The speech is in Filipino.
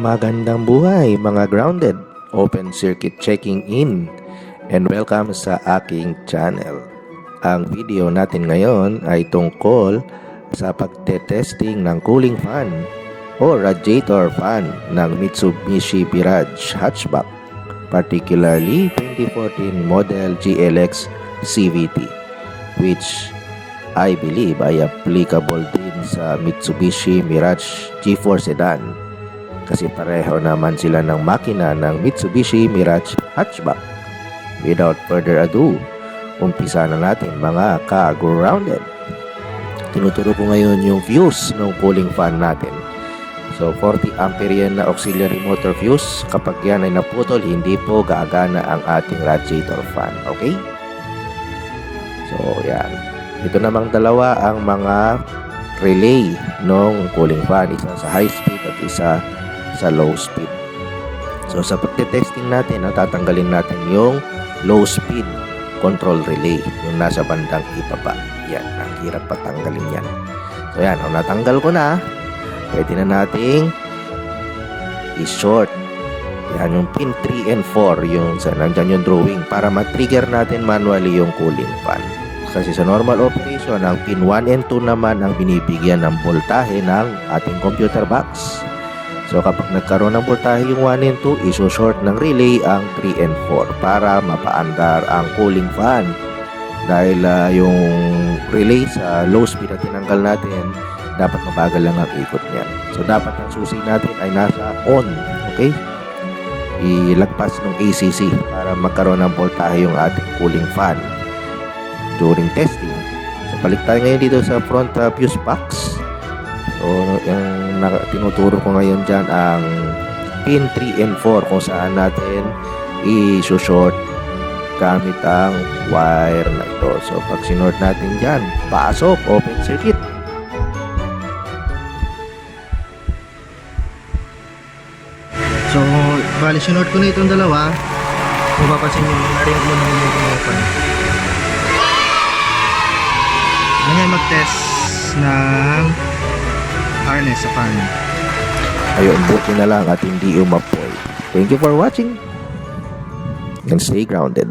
Magandang buhay mga grounded, open circuit checking in, and welcome sa aking channel. Ang video natin ngayon ay tungkol sa pagtetesting ng cooling fan o radiator fan ng Mitsubishi Mirage hatchback, particularly 2014 model GLX CVT, which I believe ay applicable din sa Mitsubishi Mirage G4 sedan kasi pareho naman sila ng makina ng Mitsubishi Mirage hatchback. Without further ado, umpisa na natin mga ka-grounded. Tinuturo ko ngayon yung fuse ng cooling fan natin. So 40 ampere yan na auxiliary motor fuse. Kapag yan ay naputol, hindi po gagana ang ating radiator fan. Okay? So yan. Ito namang dalawa ang mga relay ng cooling fan. Isa sa high speed at isa sa low speed. So sa pagte-testing natin, tatanggalin natin yung low speed control relay, yung nasa bandang ibaba. Yan, ang hirap patanggalin yan. So yan, natanggal ko na. Pwede na nating i-short. Yan, yung pin 3 and 4, yung nandyan yung drawing para ma-trigger natin manually yung cooling fan. Kasi sa normal operation, ang pin 1 and 2 naman ang binibigyan ng voltahe ng ating computer box. So kapag nagkaroon ng voltahe yung 1 and 2, iso-short ng relay ang 3 and 4 para mapaandar ang cooling fan. Dahil yung relay sa low speed na tinanggal natin, dapat mabagal lang ang ikot niyan. So dapat ang susi natin ay nasa on. Okay? Ilagpas ng ACC para magkaroon ng voltahe yung ating cooling fan during testing. So balik tayo ngayon dito sa front fuse box. So yung tinuturo ko ngayon dyan ang pin 3 and 4 kung saan natin i-short gamit ang wire na ito. So pag sinort natin dyan, pasok, open circuit. So bali sinort ko na itong dalawa. Kung papansin nyo, narinig mo na yung open. Ngayon mag-test ng harness sa fan. Ayun, buti na lang at hindi umapoy. Thank you for watching and stay grounded.